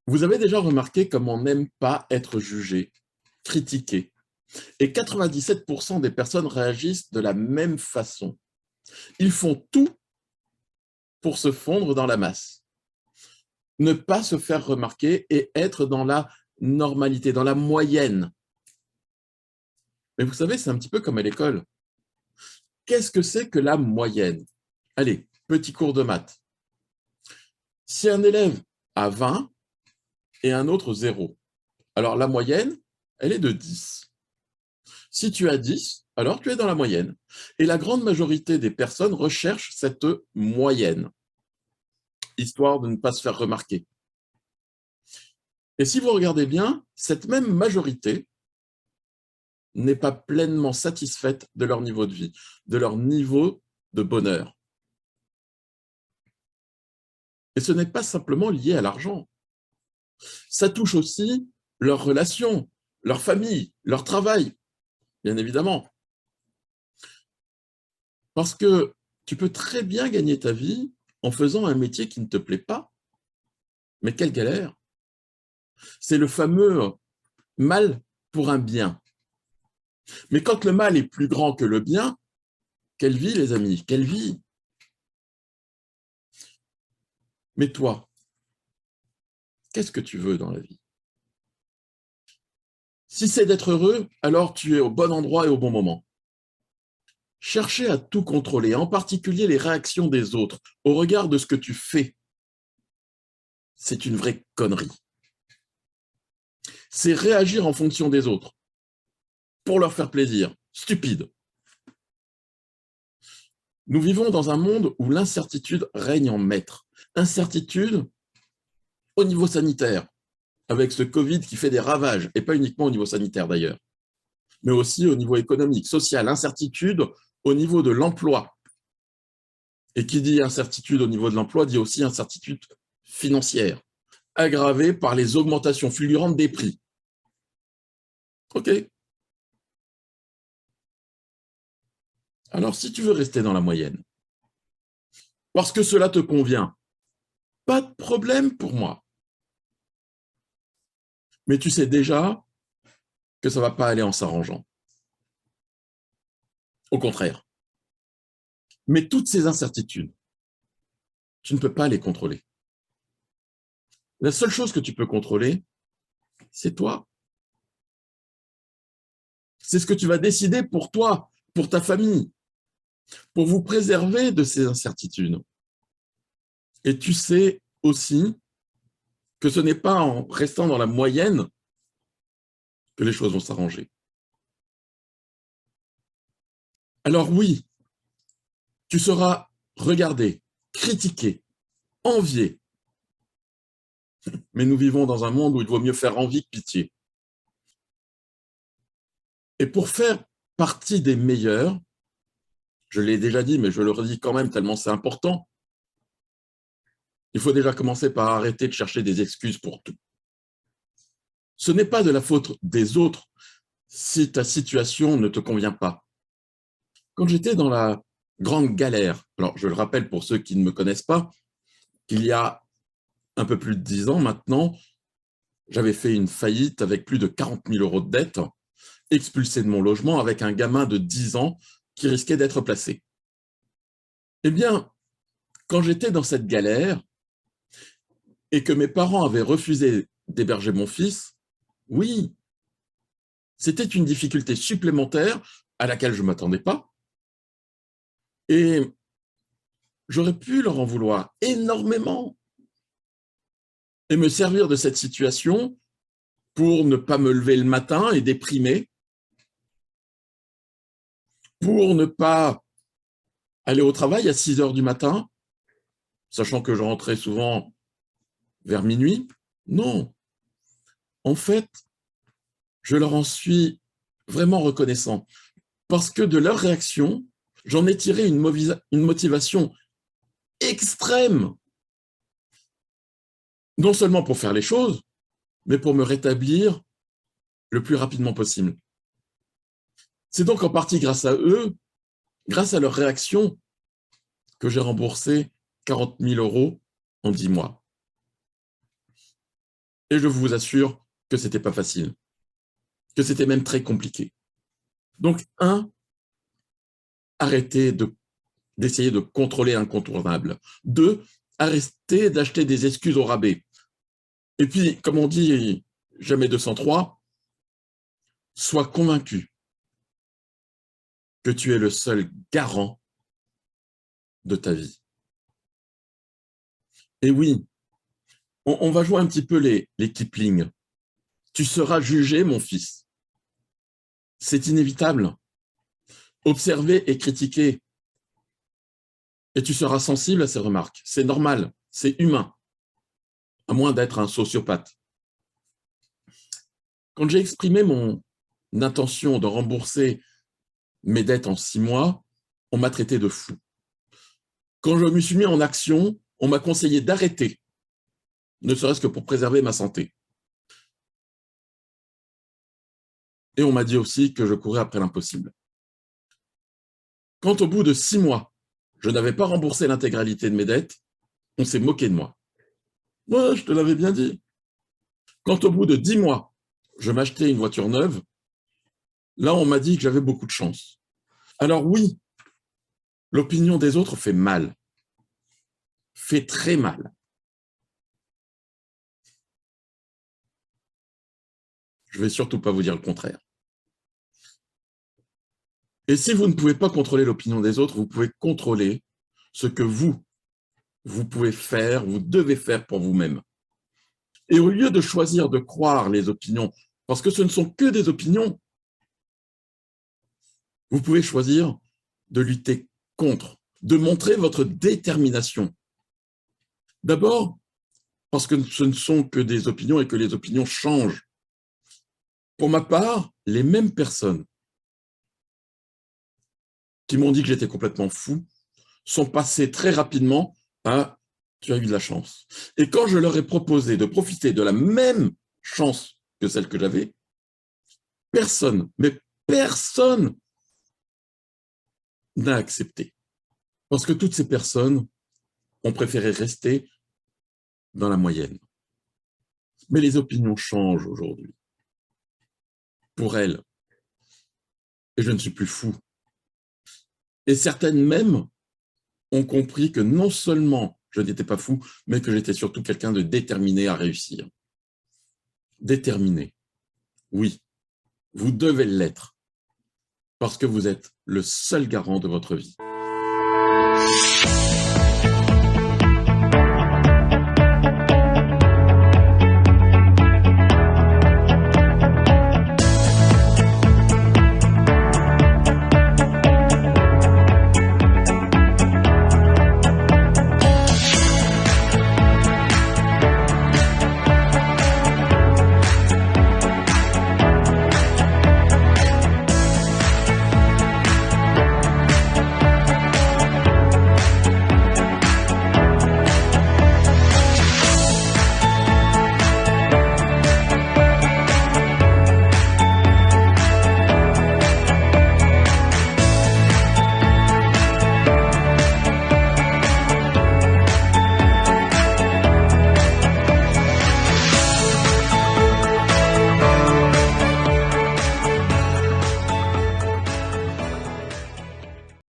Vous avez déjà remarqué comme on n'aime pas être jugé, critiqué. Et 97% des personnes réagissent de la même façon. Ils font tout pour se fondre dans la masse, ne pas se faire remarquer et être dans la normalité, dans la moyenne. Mais vous savez, c'est un petit peu comme à l'école. Qu'est-ce que c'est que la moyenne? Allez, petit cours de maths. Si un élève a 20 et un autre 0, alors la moyenne, elle est de 10. Si tu as 10, alors tu es dans la moyenne. Et la grande majorité des personnes recherchent cette moyenne, histoire de ne pas se faire remarquer. Et si vous regardez bien, cette même majorité n'est pas pleinement satisfaite de leur niveau de vie, de leur niveau de bonheur. Et ce n'est pas simplement lié à l'argent. Ça touche aussi leurs relations, leur famille, leur travail, bien évidemment. Parce que tu peux très bien gagner ta vie en faisant un métier qui ne te plaît pas. Mais quelle galère! C'est le fameux mal pour un bien. Mais quand le mal est plus grand que le bien, quelle vie, les amis, quelle vie! Mais toi, qu'est-ce que tu veux dans la vie? Si c'est d'être heureux, alors tu es au bon endroit et au bon moment. Chercher à tout contrôler, en particulier les réactions des autres, au regard de ce que tu fais, c'est une vraie connerie. C'est réagir en fonction des autres, pour leur faire plaisir. Stupide. Nous vivons dans un monde où l'incertitude règne en maître. Incertitude au niveau sanitaire, avec ce Covid qui fait des ravages, et pas uniquement au niveau sanitaire d'ailleurs, mais aussi au niveau économique, social, incertitude au niveau de l'emploi. Et qui dit incertitude au niveau de l'emploi dit aussi incertitude financière, aggravée par les augmentations fulgurantes des prix. OK. Alors, si tu veux rester dans la moyenne, parce que cela te convient, pas de problème pour moi. Mais tu sais déjà que ça ne va pas aller en s'arrangeant. Au contraire. Mais toutes ces incertitudes, tu ne peux pas les contrôler. La seule chose que tu peux contrôler, c'est toi. C'est ce que tu vas décider pour toi, pour ta famille, pour vous préserver de ces incertitudes. Et tu sais aussi que ce n'est pas en restant dans la moyenne que les choses vont s'arranger. Alors oui, tu seras regardé, critiqué, envié, mais nous vivons dans un monde où il vaut mieux faire envie que pitié. Et pour faire partie des meilleurs, je l'ai déjà dit, mais je le redis quand même tellement c'est important, il faut déjà commencer par arrêter de chercher des excuses pour tout. Ce n'est pas de la faute des autres si ta situation ne te convient pas. Quand j'étais dans la grande galère, alors je le rappelle pour ceux qui ne me connaissent pas, qu'il y a un peu plus de 10 ans maintenant, j'avais fait une faillite avec plus de 40 000 euros de dette, expulsé de mon logement avec un gamin de 10 ans qui risquait d'être placé. Eh bien, quand j'étais dans cette galère et que mes parents avaient refusé d'héberger mon fils, oui, c'était une difficulté supplémentaire à laquelle je ne m'attendais pas. Et j'aurais pu leur en vouloir énormément et me servir de cette situation pour ne pas me lever le matin et déprimer, pour ne pas aller au travail à 6 heures du matin, sachant que je rentrais souvent vers minuit. Non. En fait, je leur en suis vraiment reconnaissant parce que de leur réaction, j'en ai tiré une motivation extrême, non seulement pour faire les choses, mais pour me rétablir le plus rapidement possible. C'est donc en partie grâce à eux, grâce à leur réaction, que j'ai remboursé 40 000 euros en 10 mois. Et je vous assure que ce n'était pas facile, que c'était même très compliqué. Donc, arrêtez d'essayer de contrôler l'incontournable. 2, arrêtez d'acheter des excuses au rabais. Et puis, comme on dit, jamais 203, sois convaincu que tu es le seul garant de ta vie. Et oui, on va jouer un petit peu les Kipling. Tu seras jugé, mon fils. C'est inévitable. Observer et critiquer. Et tu seras sensible à ces remarques. C'est normal, c'est humain, à moins d'être un sociopathe. Quand j'ai exprimé mon intention de rembourser mes dettes en 6 mois, on m'a traité de fou. Quand je me suis mis en action, on m'a conseillé d'arrêter, ne serait-ce que pour préserver ma santé. Et on m'a dit aussi que je courais après l'impossible. Quand au bout de 6 mois, je n'avais pas remboursé l'intégralité de mes dettes, on s'est moqué de moi. Ouais, je te l'avais bien dit. Quand au bout de 10 mois, je m'achetais une voiture neuve, là, on m'a dit que j'avais beaucoup de chance. Alors oui, l'opinion des autres fait mal, fait très mal. Je ne vais surtout pas vous dire le contraire. Et si vous ne pouvez pas contrôler l'opinion des autres, vous pouvez contrôler ce que vous pouvez faire, vous devez faire pour vous-même. Et au lieu de choisir de croire les opinions, parce que ce ne sont que des opinions, vous pouvez choisir de lutter contre, de montrer votre détermination. D'abord, parce que ce ne sont que des opinions et que les opinions changent. Pour ma part, les mêmes personnes qui m'ont dit que j'étais complètement fou sont passées très rapidement à « tu as eu de la chance ». Et quand je leur ai proposé de profiter de la même chance que celle que j'avais, personne, mais personne n'a accepté. Parce que toutes ces personnes ont préféré rester dans la moyenne. Mais les opinions changent aujourd'hui. Pour elles. Et je ne suis plus fou. Et certaines même ont compris que non seulement je n'étais pas fou, mais que j'étais surtout quelqu'un de déterminé à réussir. Déterminé. Oui, vous devez l'être. Parce que vous êtes le seul garant de votre vie.